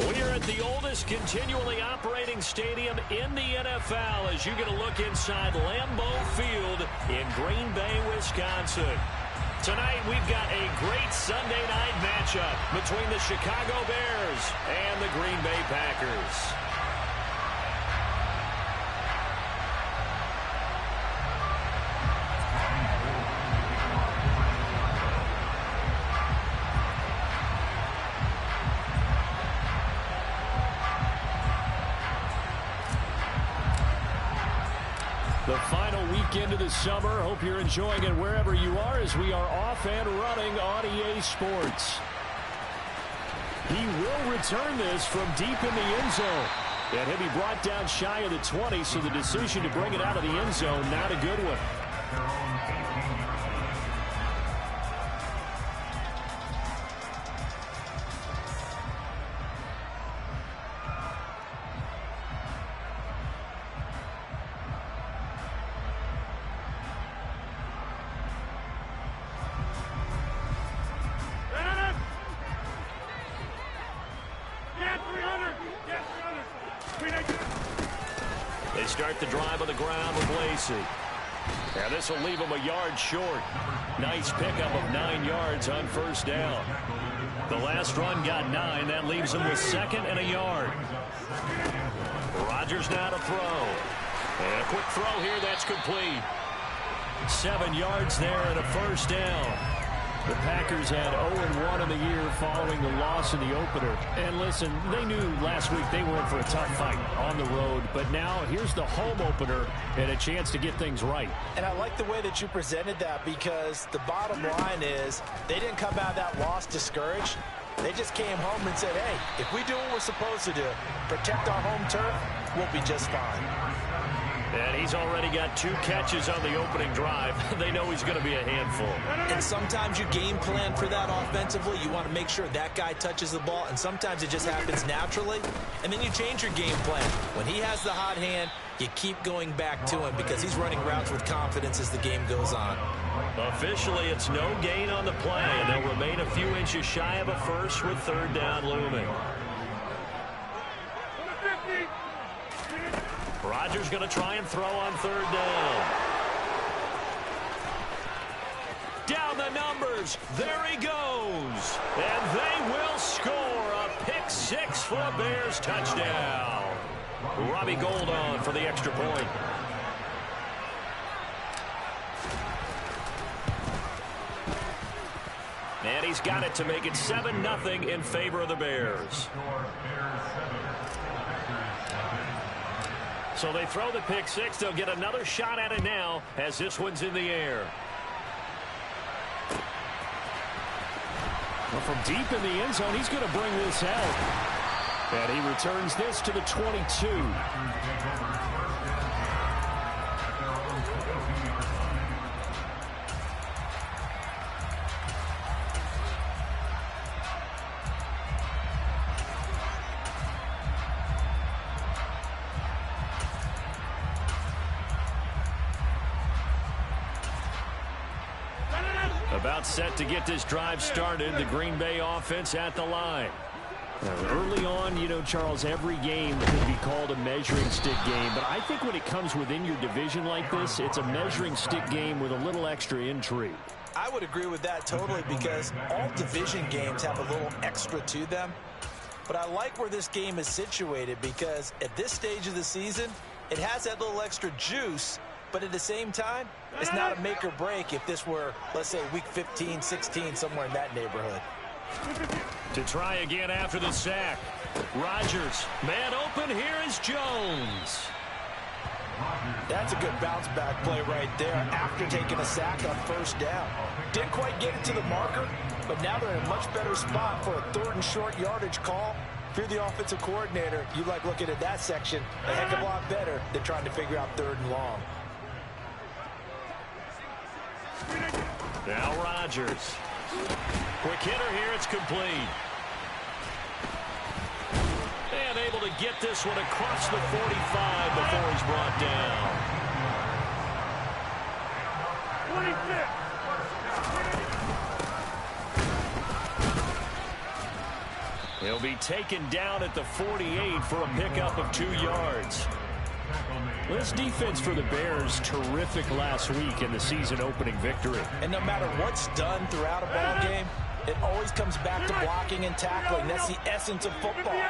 We are at the oldest continually operating stadium in the NFL as you get a look inside Lambeau Field in Green Bay, Wisconsin. Tonight, we've got a great Sunday night matchup between the Chicago Bears and the Green Bay Packers. The final weekend of the summer. Hope you're enjoying it wherever you are as we are off and running on EA Sports. He will return this from deep in the end zone. And he'll be brought down shy of the 20, so the decision to bring it out of the end zone, not a good one. They start the drive on the ground with Lacy. And this will leave him a yard short. Nice pickup of 9 yards on first down. The last run got 9. That leaves him with 2nd and a yard. Rodgers now to throw. And a quick throw here. That's complete. 7 yards there and a first down. The Packers had 0-1 in the year following the loss in the opener. And listen, they knew last week they were in for a tough fight on the road. But now here's the home opener and a chance to get things right. And I like the way that you presented that, because the bottom line is they didn't come out of that loss discouraged. They just came home and said, hey, if we do what we're supposed to do, protect our home turf, we'll be just fine. And he's already got 2 catches on the opening drive. They know he's going to be a handful. And sometimes you game plan for that offensively. You want to make sure that guy touches the ball, and sometimes it just happens naturally. And then you change your game plan. When he has the hot hand, you keep going back to him because he's running routes with confidence as the game goes on. Officially, it's no gain on the play, and they'll remain a few inches shy of a first with 3rd down looming. Rodgers going to try and throw on 3rd down. Down the numbers. There he goes. And they will score a pick 6 for a Bears touchdown. Robbie Gould on for the extra point. And he's got it to make it 7-0 in favor of the Bears. So they throw the pick 6. They'll get another shot at it now as this one's in the air. Well, from deep in the end zone, he's going to bring this out. And he returns this to the 22. About set to get this drive started. The Green Bay offense at the line. Now, early on, you know, Charles, every game could be called a measuring stick game. But I think when it comes within your division like this, it's a measuring stick game with a little extra intrigue. I would agree with that totally, because all division games have a little extra to them. But I like where this game is situated, because at this stage of the season, it has that little extra juice. But at the same time, it's not a make or break if this were, let's say, week 15, 16, somewhere in that neighborhood. To try again after the sack. Rodgers, man open, here is Jones. That's a good bounce back play right there after taking a sack on first down. Didn't quite get it to the marker, but now they're in a much better spot for a 3rd and short yardage call. If you're the offensive coordinator, you like looking at that section a heck of a lot better than trying to figure out 3rd and long. Now Rodgers. Quick hitter here, it's complete. And able to get this one across the 45 before he's brought down. 26. He'll be taken down at the 48 for a pickup of 2 yards. This defense for the Bears, terrific last week in the season-opening victory. And no matter what's done throughout a ball game, it always comes back to blocking and tackling. That's the essence of football.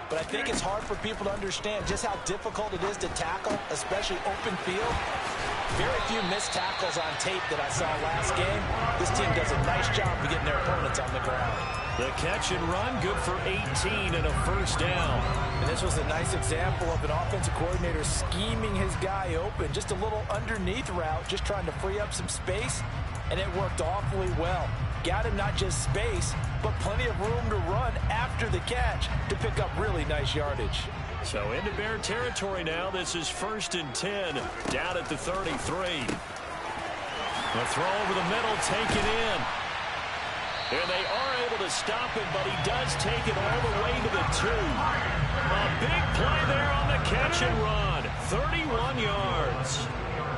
But I think it's hard for people to understand just how difficult it is to tackle, especially open field. Very few missed tackles on tape that I saw last game. This team does a nice job of getting their opponents on the ground. The catch and run, good for 18 and a first down. And this was a nice example of an offensive coordinator scheming his guy open. Just a little underneath route, just trying to free up some space, and it worked awfully well. Got him not just space, but plenty of room to run after the catch to pick up really nice yardage. So into Bear territory now. This is 1st and 10, down at the 33. The throw over the middle, taken in. And they are able to stop him, but he does take it all the way to the 2. A big play there on the catch and run. 31 yards.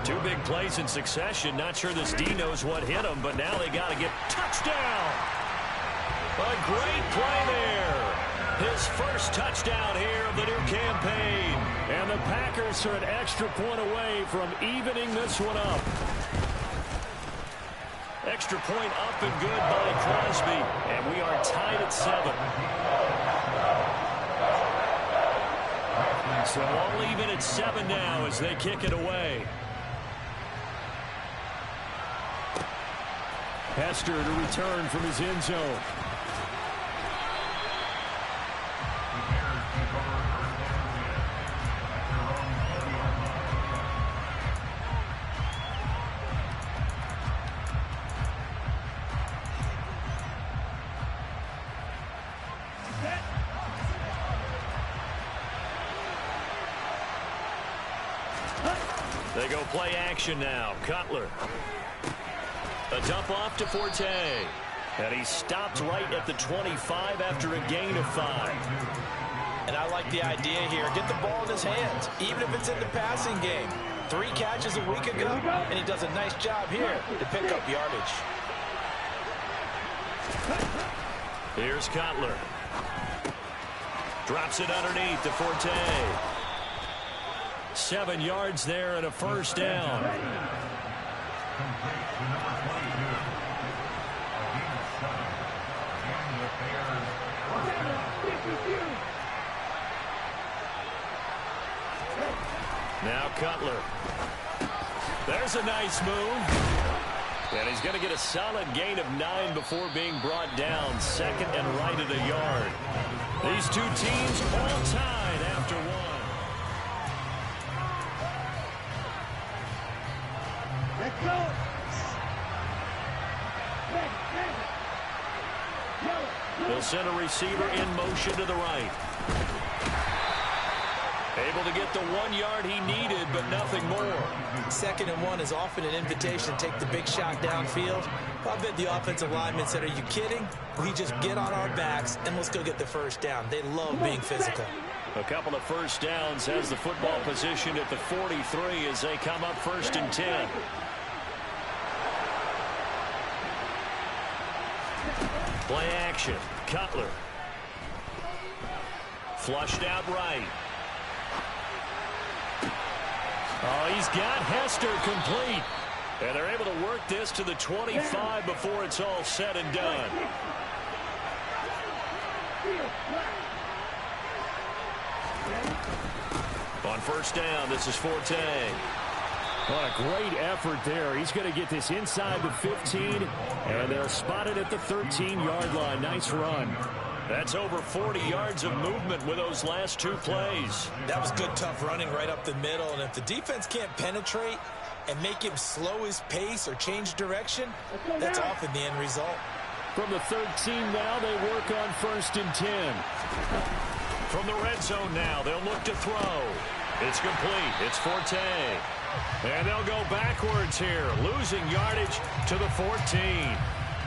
2 big plays in succession. Not sure this D knows what hit him, but now they got to get touchdown. A great play there. His first touchdown here of the new campaign. And the Packers are an extra point away from evening this one up. Extra point up and good by Crosby. And we are tied at 7. So all even at 7 now as they kick it away. Hester to return from his end zone. They go play action now. Cutler. A dump off to Forte. And he stopped right at the 25 after a gain of 5. And I like the idea here. Get the ball in his hands, even if it's in the passing game. 3 catches a week ago, and he does a nice job here to pick up yardage. Here's Cutler. Drops it underneath to Forte. 7 yards there and a first down. Now Cutler. There's a nice move. And he's going to get a solid gain of 9 before being brought down. 2nd and right at a yard. These 2 teams all tied after 1. They'll send a receiver in motion to the right. Able to get the 1 yard he needed, but nothing more. 2nd and 1 is often an invitation to take the big shot downfield. I bet the offensive lineman said, are you kidding? We just get on our backs and let's go get the first down. They love being physical. A couple of first downs has the football position at the 43 as they come up 1st and 10. Play action. Cutler. Flushed out right. Oh, he's got Hester complete. And they're able to work this to the 25 before it's all said and done. On 1st down, this is Forte. What a great effort there. He's going to get this inside the 15, and they'll spot it at the 13-yard line. Nice run. That's over 40 yards of movement with those last 2 plays. That was good, tough running right up the middle. And if the defense can't penetrate and make him slow his pace or change direction, that's often the end result. From the 13 now, they work on 1st and 10. From the red zone now, they'll look to throw. It's complete. It's Forte. And they'll go backwards here, losing yardage to the 14.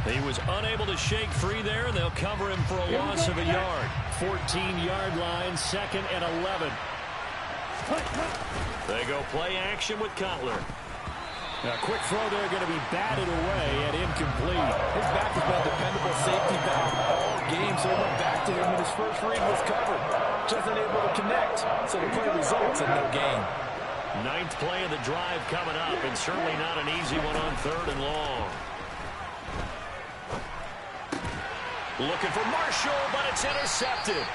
He was unable to shake free there, and they'll cover him for a loss of a yard. 14-yard line, 2nd and 11. They go play action with Cutler. A quick throw there, going to be batted away and incomplete. His back has been a dependable safety valve all game, so he went back to to him, and his first read was covered. Just unable to connect, so the play results in no gain. Ninth play of the drive coming up, and certainly not an easy one on 3rd and long. Looking for Marshall, but it's intercepted.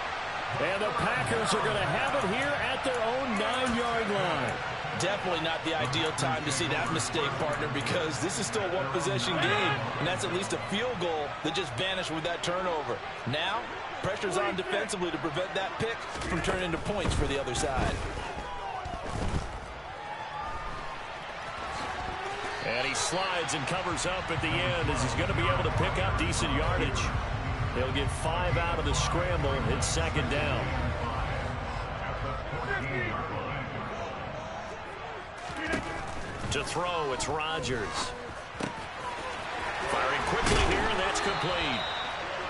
And the Packers are going to have it here at their own 9-yard line. Definitely not the ideal time to see that mistake, partner, because this is still a one-possession game, and that's at least a field goal that just vanished with that turnover. Now, pressure's on defensively to prevent that pick from turning into points for the other side. And he slides and covers up at the end as he's going to be able to pick up decent yardage. They'll get 5 out of the scramble. It's 2nd down. To throw, it's Rodgers. Firing quickly here, and that's complete.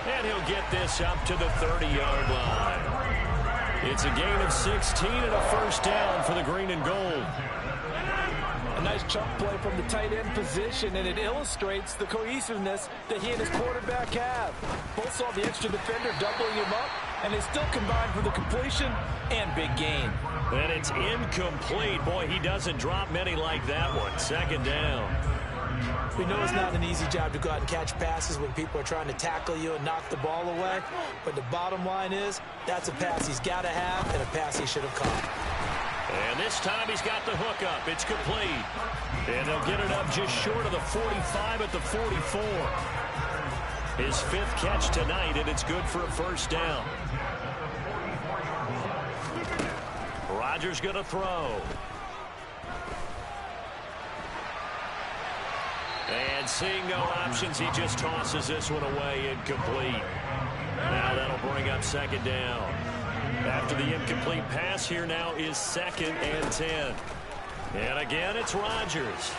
And he'll get this up to the 30-yard line. It's a gain of 16 and a first down for the green and gold. A nice chunk play from the tight end position, and it illustrates the cohesiveness that he and his quarterback have. Both saw the extra defender doubling him up, and they still combined for the completion and big gain. And it's incomplete. Boy, he doesn't drop many like that one. 2nd down. We know it's not an easy job to go out and catch passes when people are trying to tackle you and knock the ball away, but the bottom line is that's a pass he's got to have and a pass he should have caught. And this time he's got the hook up. It's complete. And they'll get it up just short of the 45 at the 44. His 5th catch tonight, and it's good for a first down. Rodgers going to throw. And seeing no options, he just tosses this one away, incomplete. Now that'll bring up 2nd down. After the incomplete pass, here now is 2nd and 10. And again, it's Rodgers.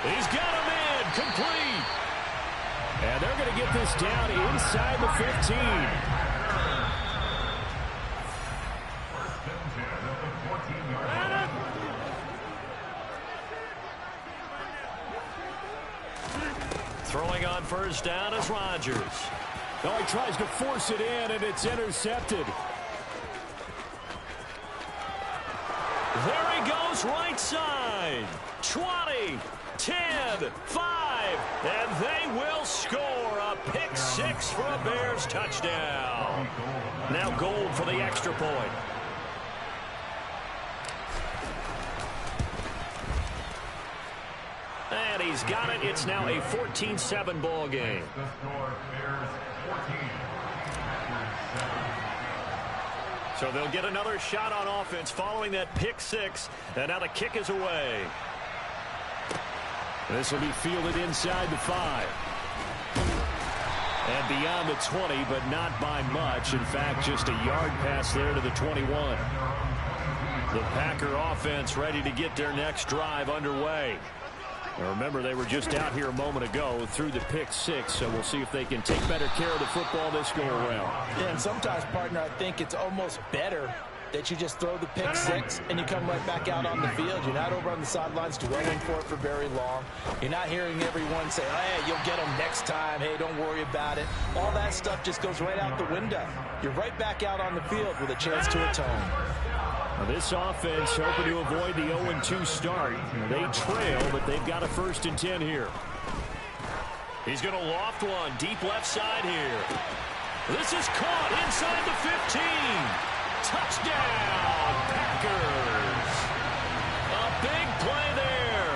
He's got him in, complete. And they're going to get this down inside the 15. Throwing on first down is Rodgers. Oh, he tries to force it in, and it's intercepted. There he goes, right side. 20, 10, 5, and they will score a pick 6 for a Bears touchdown. Now Gold for the extra point. And he's got it. It's now a 14-7 ball game. So they'll get another shot on offense following that pick 6. And now the kick is away. This will be fielded inside the 5. And beyond the 20, but not by much. In fact, just a yard pass there to the 21. The Packer offense ready to get their next drive underway. Now remember, they were just out here a moment ago through the pick 6, so we'll see if they can take better care of the football this go-around. Yeah, and sometimes, partner, I think it's almost better that you just throw the pick 6 and you come right back out on the field. You're not over on the sidelines dwelling for it for very long. You're not hearing everyone say, hey, you'll get them next time. Hey, don't worry about it. All that stuff just goes right out the window. You're right back out on the field with a chance to atone. Now this offense hoping to avoid the 0-2 start. They trail, but they've got a 1st and 10 here. He's going to loft one deep left side here. This is caught inside the 15. Touchdown, Packers. A big play there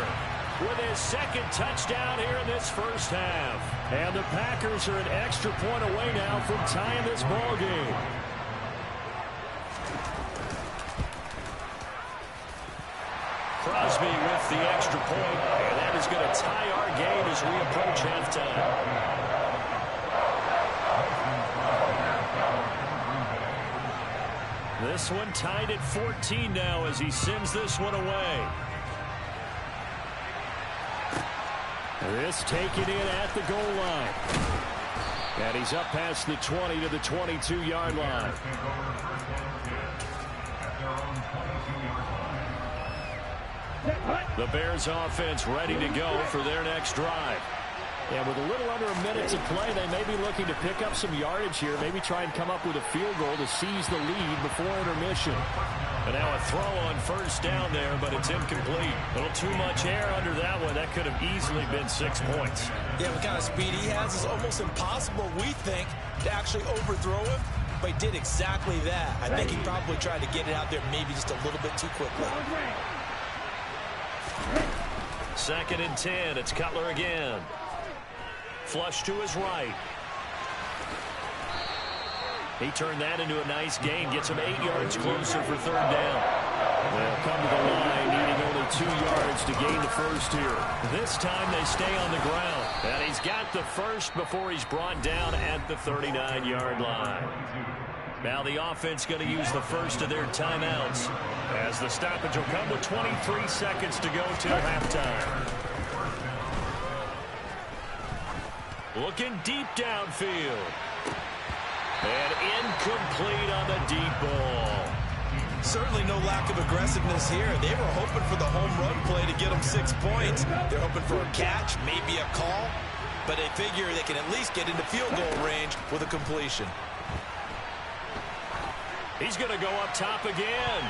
with his 2nd touchdown here in this first half. And the Packers are an extra point away now from tying this ball game. Crosby with the extra point, and that is going to tie our game as we approach halftime. This one tied at 14 now as he sends this one away. This taken in at the goal line. And he's up past the 20 to the 22-yard line. The Bears offense ready to go for their next drive. And with a little under a minute to play, they may be looking to pick up some yardage here, maybe try and come up with a field goal to seize the lead before intermission. And now a throw on first down there, but it's incomplete. A little too much air under that one. That could have easily been 6 points. Yeah, what kind of speed he has is almost impossible, we think, to actually overthrow him. But he did exactly that. I think he probably tried to get it out there maybe just a little bit too quickly. 2nd and 10. It's Cutler again. Flush to his right. He turned that into a nice gain. Gets him 8 yards closer for 3rd down. They'll come to the line, needing only 2 yards to gain the first here. This time they stay on the ground. And he's got the first before he's brought down at the 39-yard line. Now the offense going to use the first of their timeouts, as the stoppage will come with 23 seconds to go till halftime. Looking deep downfield. And incomplete on the deep ball. Certainly no lack of aggressiveness here. They were hoping for the home run play to get them 6 points. They're hoping for a catch, maybe a call, but they figure they can at least get into field goal range with a completion. He's going to go up top again.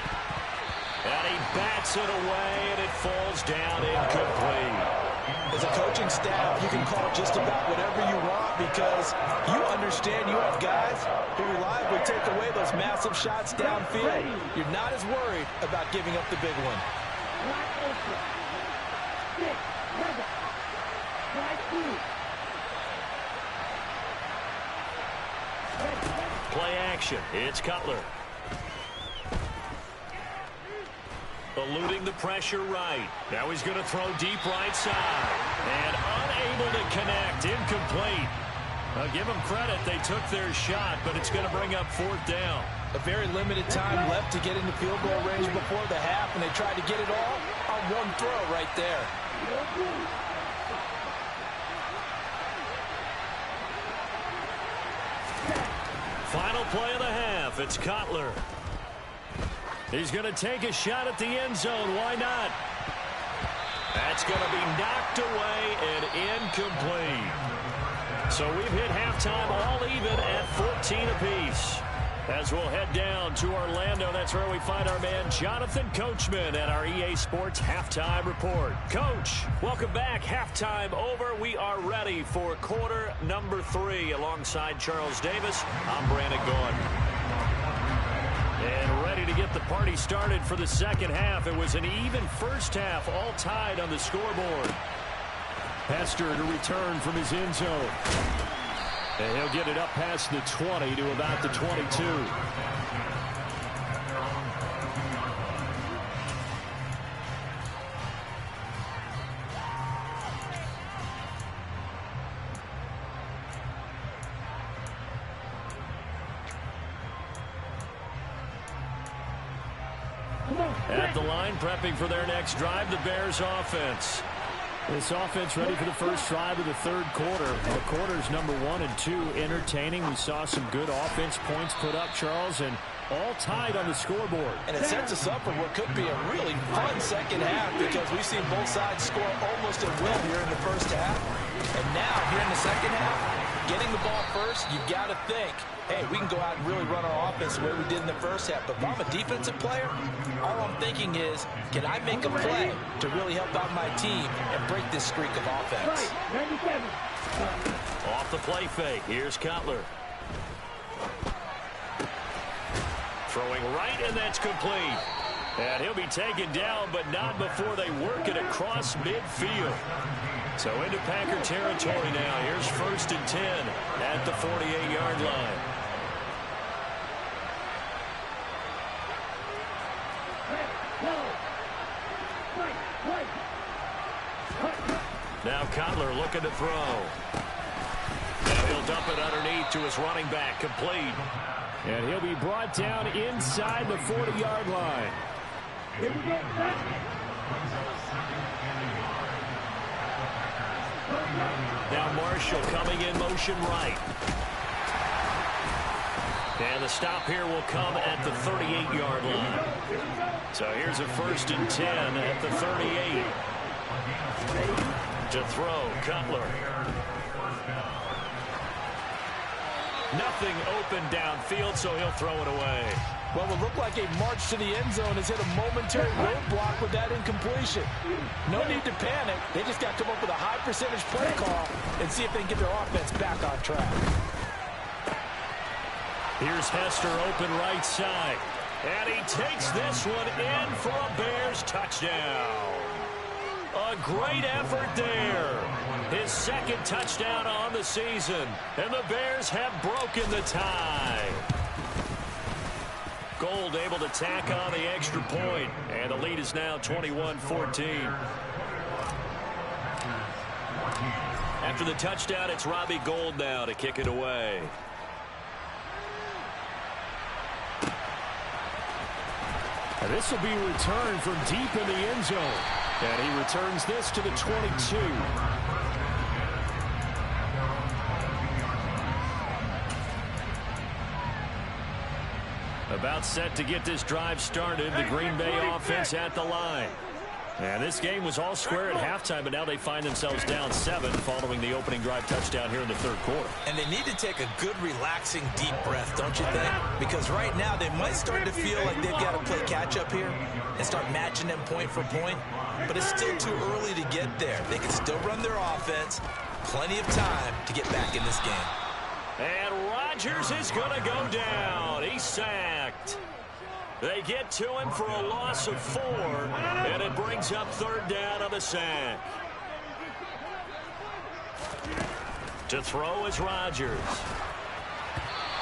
And he bats it away, and it falls down incomplete. As a coaching staff, you can call just about whatever you want because you understand you have guys who reliably take away those massive shots downfield. You're not as worried about giving up the big one. Play action. It's Cutler. Eluding the pressure right. Now he's going to throw deep right side. And unable to connect. Incomplete. Give them credit. They took their shot, but it's going to bring up 4th down. A very limited time left to get into field goal range before the half, and they tried to get it all on one throw right there. Final play of the half. It's Cutler. He's going to take a shot at the end zone. Why not? That's going to be knocked away and incomplete. So we've hit halftime all even at 14 apiece. As we'll head down to Orlando, that's where we find our man Jonathan Coachman at our EA Sports Halftime Report. Coach, welcome back. Halftime over. We are ready for quarter number 3. Alongside Charles Davis, I'm Brandon Gaudin. And ready to get the party started for the second half. It was an even first half, all tied on the scoreboard. Hester to return from his end zone. And he'll get it up past the 20 to about the 22. At the line, prepping for their next drive, the Bears offense. This offense ready for the first drive of the third quarter. The quarters number 1 and 2 entertaining. We saw some good offense points put up, Charles, and all tied on the scoreboard. And it sets us up for what could be a really fun second half because we've seen both sides score almost at will here in the first half. And now, here in the second half, getting the ball first, you've got to think, hey, we can go out and really run our offense the way we did in the first half. But if I'm a defensive player, all I'm thinking is, can I make a play to really help out my team and break this streak of offense? Off the play fake. Here's Cutler. Throwing right, and that's complete. And he'll be taken down, but not before they work it across midfield. So into Packer territory now. Here's 1st and 10 at the 48-yard line. Now Cutler looking to throw. And he'll dump it underneath to his running back, complete. And he'll be brought down inside the 40-yard line. Now Marshall coming in motion right. And the stop here will come at the 38-yard line. So here's a 1st and 10 at the 38. To throw, Cutler. Nothing open downfield, so he'll throw it away. Well, it looked like a march to the end zone has hit a momentary roadblock with that incompletion. No need to panic. They just got to come up with a high percentage play call and see if they can get their offense back on track. Here's Hester open right side. And he takes this one in for a Bears touchdown. A great effort there. His second touchdown on the season. And the Bears have broken the tie. Gold able to tack on the extra point. And the lead is now 21-14. After the touchdown, it's Robbie Gould now to kick it away. And this will be returned from deep in the end zone. And he returns this to the 22. About set to get this drive started. The Green Bay offense at the line. And this game was all square at halftime, but now they find themselves down 7 following the opening drive touchdown here in the third quarter. And they need to take a good, relaxing, deep breath, don't you think? Because right now they might start to feel like they've got to play catch-up here and start matching them point for point. But it's still too early to get there. They can still run their offense. Plenty of time to get back in this game. And Rodgers is going to go down. He's sacked. They get to him for a loss of 4, and it brings up third down on the sack. To throw is Rodgers.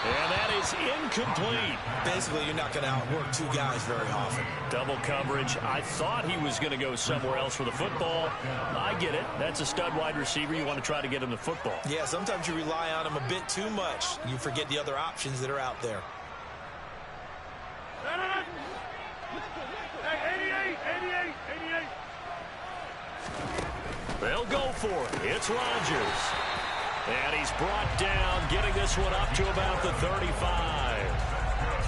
And that is incomplete. Basically, you're not going to outwork two guys very often. Double coverage. I thought he was going to go somewhere else for the football. I get it. That's a stud wide receiver. You want to try to get him the football. Yeah, sometimes you rely on him a bit too much. You forget the other options that are out there. They'll go for it. It's Rodgers. And he's brought down, getting this one up to about the 35.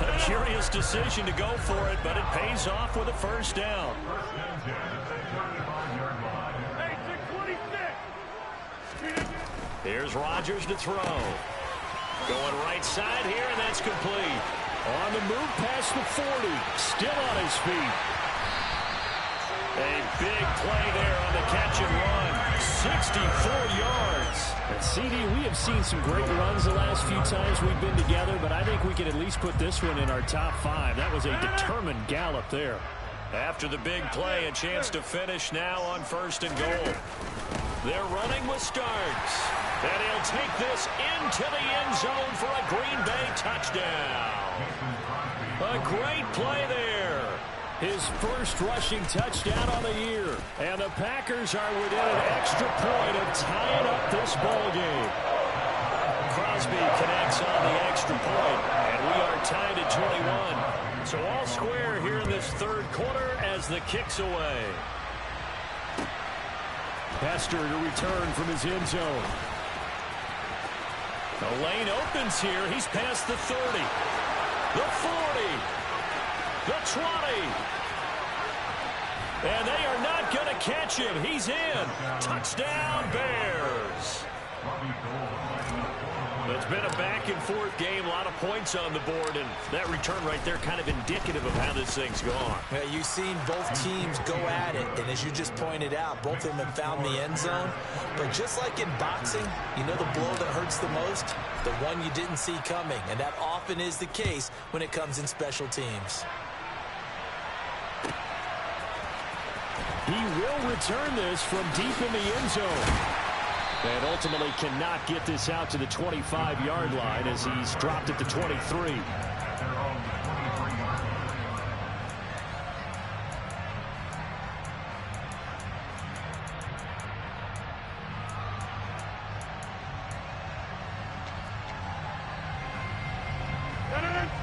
A curious decision to go for it, but it pays off with a first down. Here's Rodgers to throw. Going right side here, and that's complete. On the move past the 40. Still on his feet. A big play there on the catch and run. 64 yards. And CD, we have seen some great runs the last few times we've been together, but I think we can at least put this one in our top 5. That was a determined gallop there. After the big play, a chance to finish now on first and goal. They're running with Starks. And he'll take this into the end zone for a Green Bay touchdown. A great play there. His first rushing touchdown on the year. And the Packers are within an extra point of tying up this ball game. Crosby connects on the extra point, and we are tied at 21. So all square here in this third quarter as the kick's away. Hester to return from his end zone. The lane opens here. He's past the 30, the 40, the 20. And they are not going to catch him. He's in. Touchdown, Bears. It's been a back-and-forth game, a lot of points on the board, and that return right there kind of indicative of how this thing's gone. Yeah, you've seen both teams go at it, and as you just pointed out, both of them have found the end zone. But just like in boxing, you know the blow that hurts the most? The one you didn't see coming, and that often is the case when it comes in special teams. He will return this from deep in the end zone. And ultimately cannot get this out to the 25-yard line as he's dropped it to 23.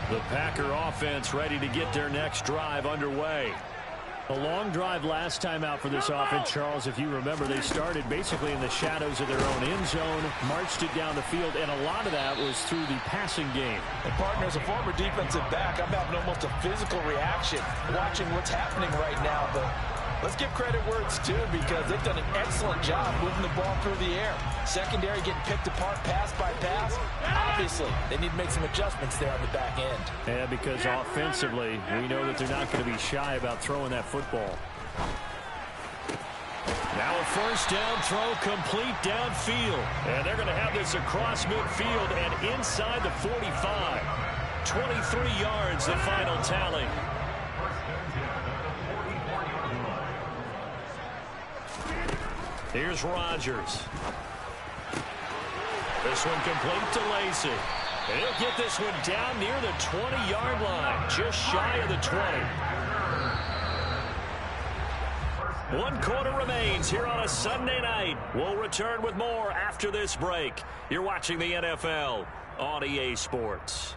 The Packer offense ready to get their next drive underway. A long drive last time out for this offense, Charles. If you remember, they started basically in the shadows of their own end zone, marched it down the field, and a lot of that was through the passing game. And partner, as a former defensive back, I'm having almost a physical reaction watching what's happening right now. But Let's give credit where it's due because they've done an excellent job moving the ball through the air. Secondary getting picked apart pass by pass. Obviously, they need to make some adjustments there on the back end. Yeah, because offensively, we know that they're not going to be shy about throwing that football. Now a first down throw complete downfield. And they're going to have this across midfield and inside the 45. 23 yards, the final tally. Here's Rodgers. This one complete to Lacy. And he'll get this one down near the 20-yard line, just shy of the 20. 1 quarter remains here on a Sunday night. We'll return with more after this break. You're watching the NFL on EA Sports.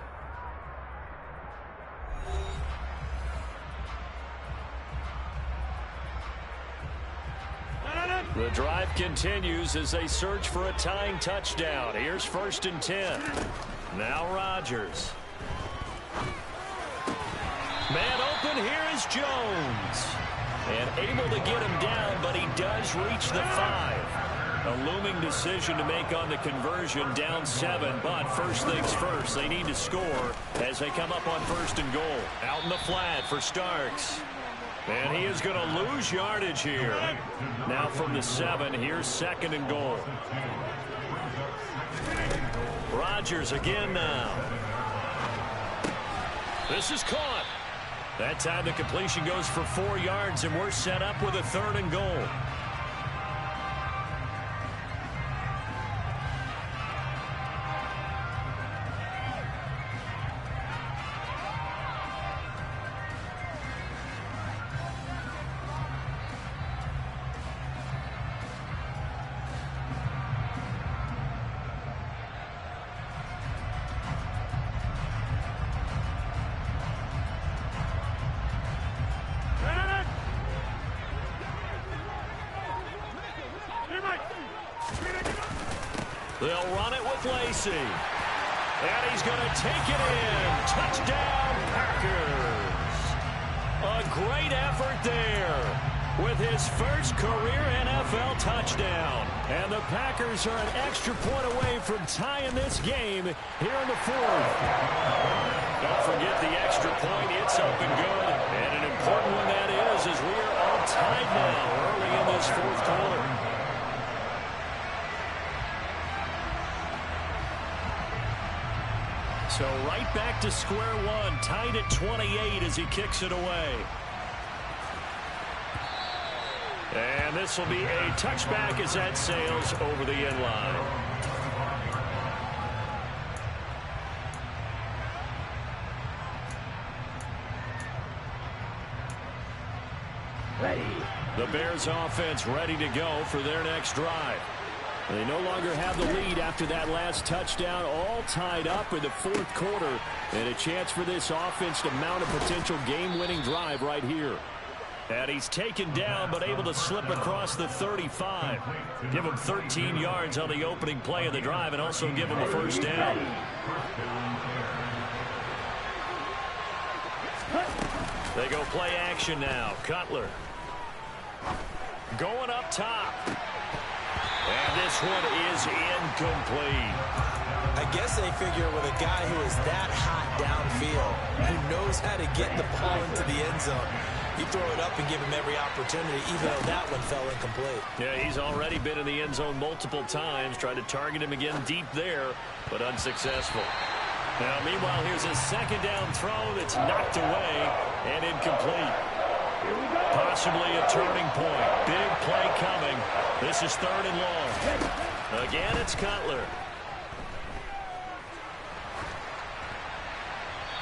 The drive continues as they search for a tying touchdown. Here's 1st and 10. Now Rodgers. Man open, here is Jones. And able to get him down, but he does reach the 5. A looming decision to make on the conversion, down 7. But first things first, they need to score as they come up on 1st and goal. Out in the flat for Starks. And he is going to lose yardage here. Now from the 7, here's 2nd and goal. Rodgers again now. This is caught. That time the completion goes for 4 yards, and we're set up with a 3rd and goal. They'll run it with Lacy. And he's going to take it in. Touchdown, Packers. A great effort there with his first career NFL touchdown. And the Packers are an extra point away from tying this game here in the 4th. Don't forget the extra point. It's up and good. And an important one that is, as we are all tied now early in this 4th quarter. So right back to square one, tied at 28 as he kicks it away. And this will be a touchback as that sails over the end line. The Bears offense ready to go for their next drive. They no longer have the lead after that last touchdown, all tied up in the 4th quarter, and a chance for this offense to mount a potential game-winning drive right here. And he's taken down, but able to slip across the 35. Give him 13 yards on the opening play of the drive, and also give him a first down. They go play action now. Cutler. Going up top. And this one is incomplete. I guess they figure with a guy who is that hot downfield, who knows how to get the ball into the end zone, you throw it up and give him every opportunity, even though that one fell incomplete. Yeah, he's already been in the end zone multiple times, tried to target him again deep there, but unsuccessful. Now, meanwhile, here's a 2nd down throw that's knocked away and incomplete. Possibly a turning point. Big play coming. This is 3rd and long. Again, it's Cutler.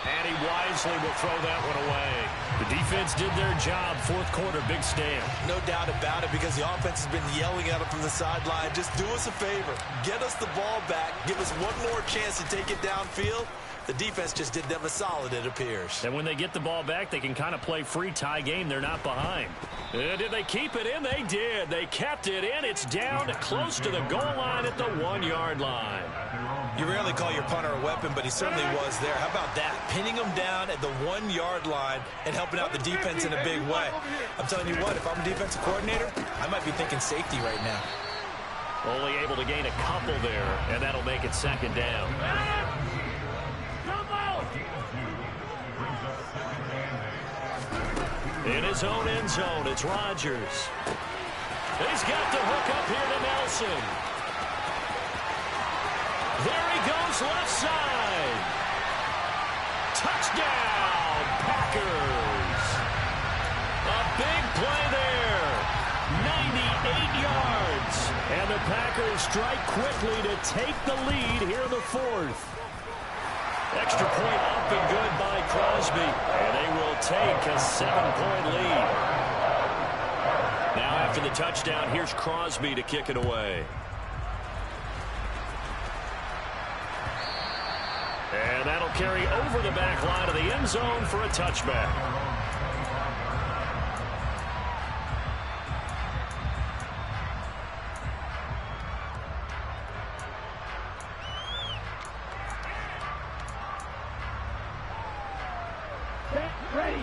And he wisely will throw that one away. The defense did their job. 4th quarter, big stand. No doubt about it, because the offense has been yelling at him from the sideline. Just do us a favor. Get us the ball back. Give us one more chance to take it downfield. The defense just did them a solid, it appears. And when they get the ball back, they can kind of play free tie game. They're not behind. Did they keep it in? They did. They kept it in. It's down close to the goal line at the 1-yard line. You rarely call your punter a weapon, but he certainly was there. How about that? Pinning him down at the 1-yard line and helping out the defense in a big way. I'm telling you what, if I'm a defensive coordinator, I might be thinking safety right now. Only able to gain a couple there, and that'll make it second down. In his own end zone, it's Rodgers. He's got the hook up here to Nelson. There he goes, left side. Touchdown, Packers. A big play there. 98 yards. And the Packers strike quickly to take the lead here in the fourth. Extra point up and good by Crosby. And they will take a 7-point lead. Now after the touchdown, here's Crosby to kick it away. And that'll carry over the back line of the end zone for a touchback.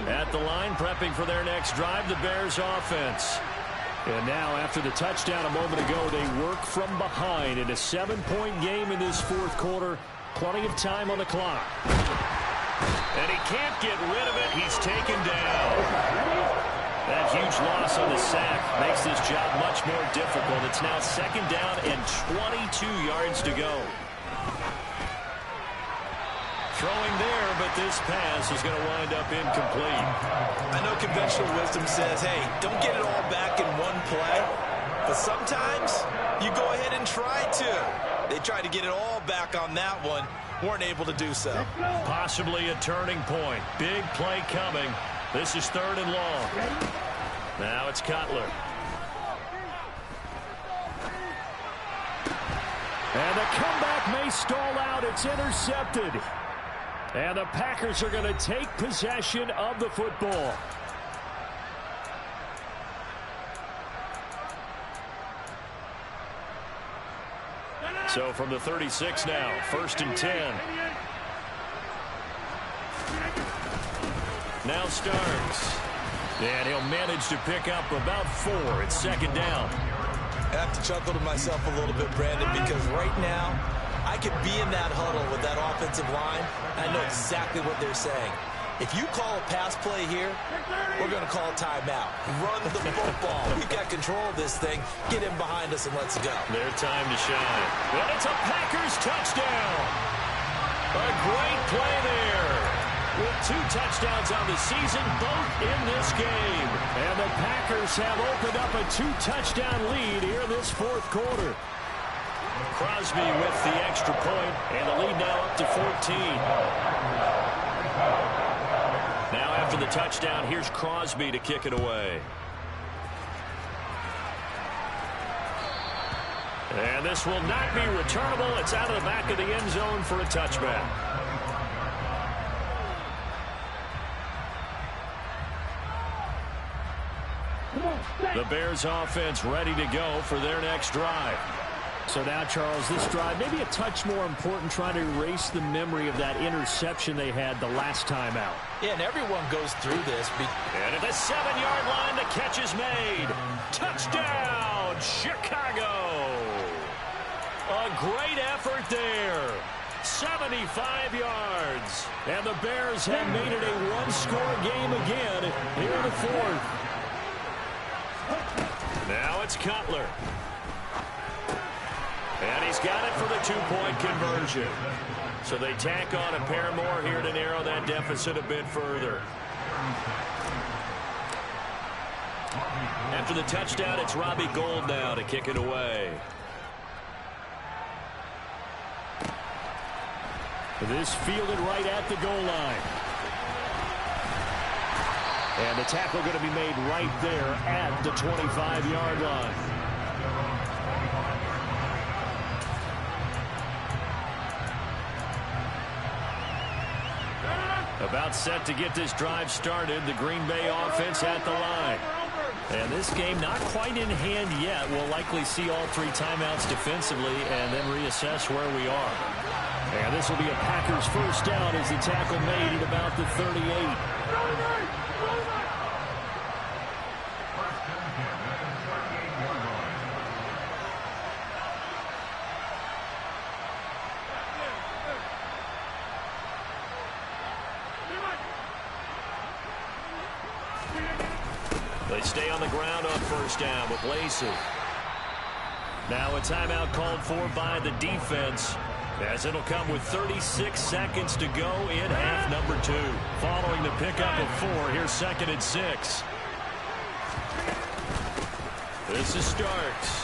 At the line, prepping for their next drive, the Bears offense. And now, after the touchdown a moment ago, they work from behind in a 7-point game in this fourth quarter. Plenty of time on the clock. And he can't get rid of it. He's taken down. That huge loss on the sack makes this job much more difficult. It's now second down and 22 yards to go. Throwing there, but this pass is going to wind up incomplete. I know conventional wisdom says, hey, don't get it all back in one play. But sometimes you go ahead and try to. They tried to get it all back on that one. Weren't able to do so. Possibly a turning point. Big play coming. This is third and long. Now it's Cutler. And the comeback may stall out. It's intercepted. And the Packers are going to take possession of the football. So from the 36 now, first and 10. Now Starks. And he'll manage to pick up about 4. It's second down. I have to chuckle to myself a little bit, Brandon, because right now I could be in that huddle with that offensive line. I know exactly what they're saying. If you call a pass play here, we're going to call a timeout. Run the football. We've got control of this thing. Get in behind us and let's go. Their time to shine. And it's a Packers touchdown. A great play there. With 2 touchdowns on the season, both in this game. And the Packers have opened up a 2-touchdown lead here in this fourth quarter. Crosby with the extra point, and the lead now up to 14. Now after the touchdown, here's Crosby to kick it away. And this will not be returnable. It's out of the back of the end zone for a touchback. The Bears offense ready to go for their next drive. So now, Charles, this drive maybe a touch more important, trying to erase the memory of that interception they had the last time out. Yeah, and everyone goes through this. And at the 7-yard line, the catch is made. Touchdown, Chicago. A great effort there. 75 yards. And the Bears have made it a one-score game again here in the fourth. Now it's Cutler. And he's got it for the 2-point conversion. So they tack on a pair more here to narrow that deficit a bit further. After the touchdown, it's Robbie Gould now to kick it away. This fielded right at the goal line. And the tackle going to be made right there at the 25-yard line. About set to get this drive started. The Green Bay offense at the line. And this game not quite in hand yet. We'll likely see all 3 timeouts defensively and then reassess where we are. And this will be a Packers first down as the tackle made at about the 38. They stay on the ground on first down with Lacy. Now a timeout called for by the defense, as it'll come with 36 seconds to go in half number 2. Following the pickup of 4, here's 2nd and 6. This is Starks.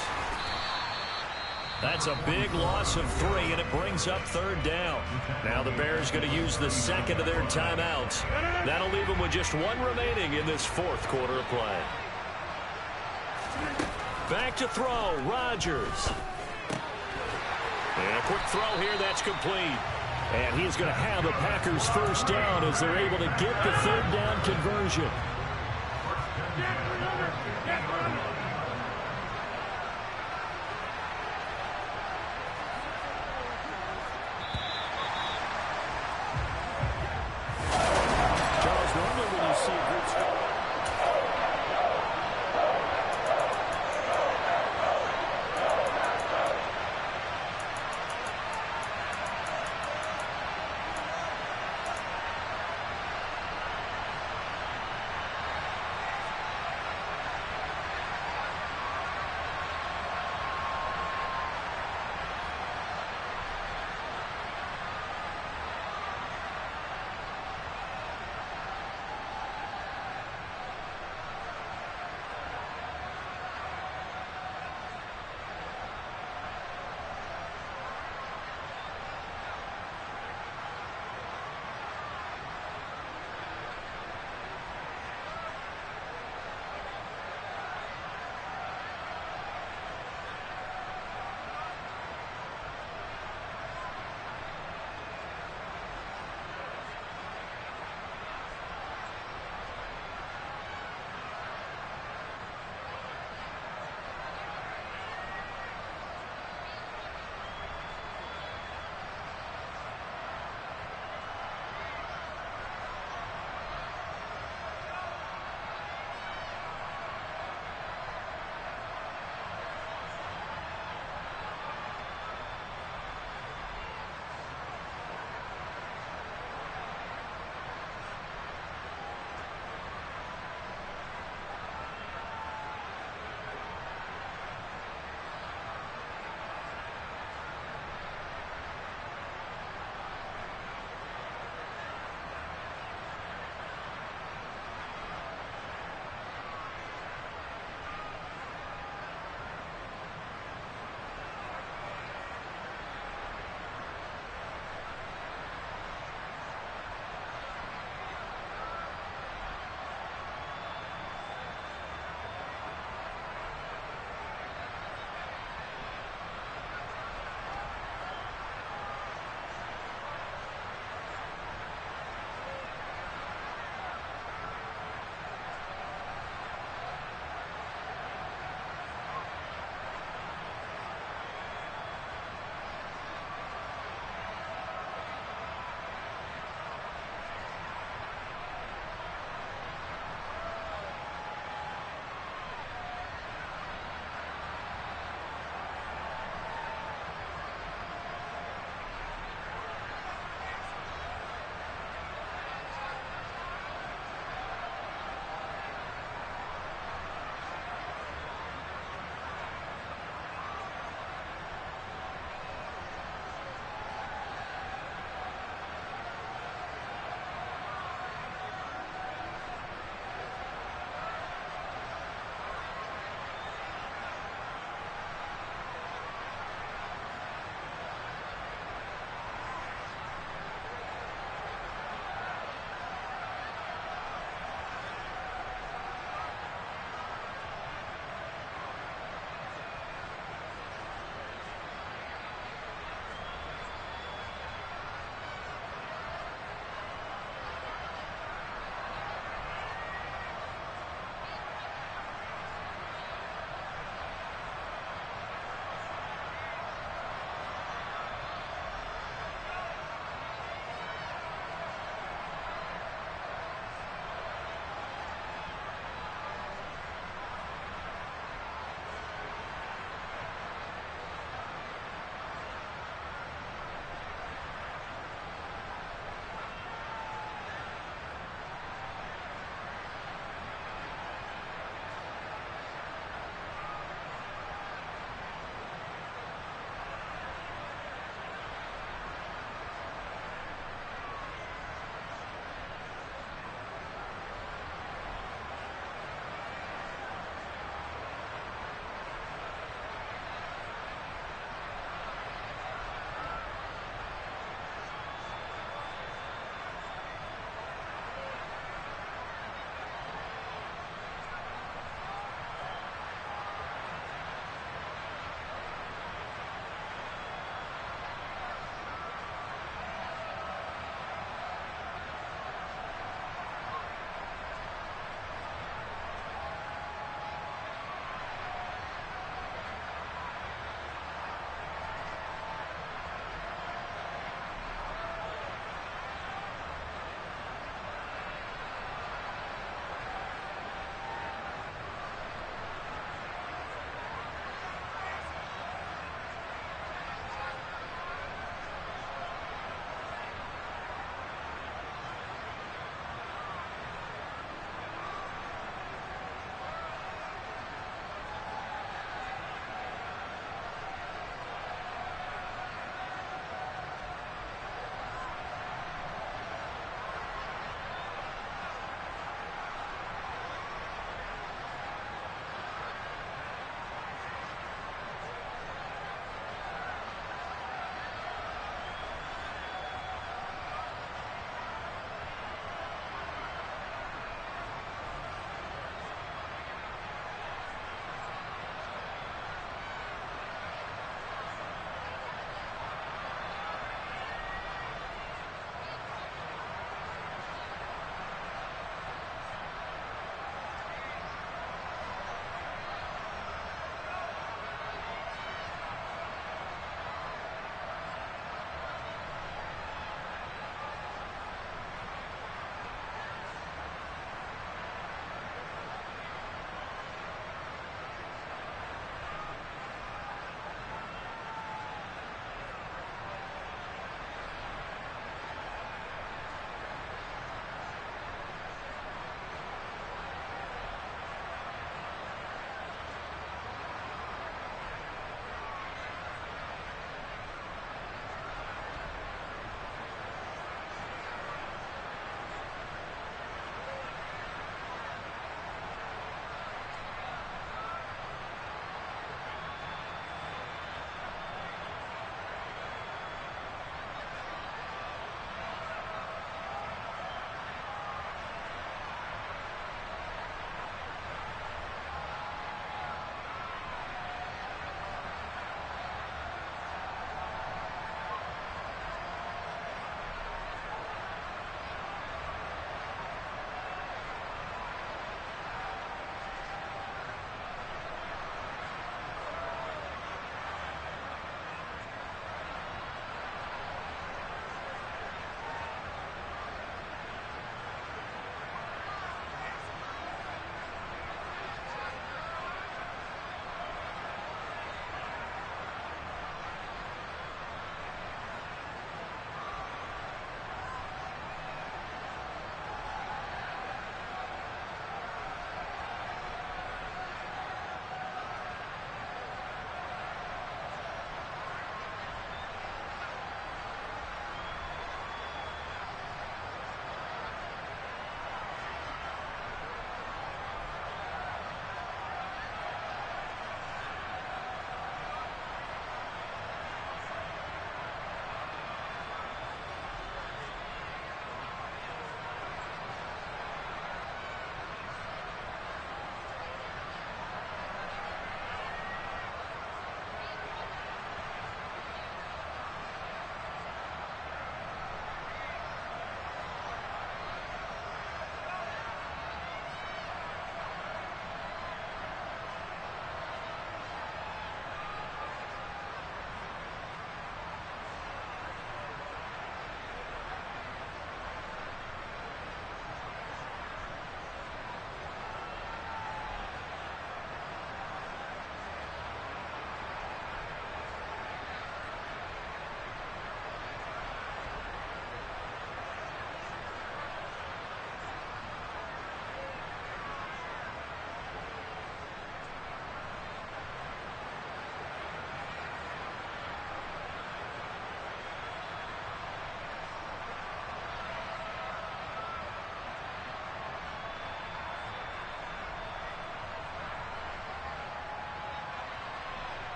That's a big loss of 3, and it brings up 3rd down. Now the Bears going to use the 2nd of their timeouts. That'll leave them with just 1 remaining in this 4th quarter of play. Back to throw, Rodgers. And a quick throw here, that's complete. And he's going to have the Packers first down as they're able to get the 3rd down conversion.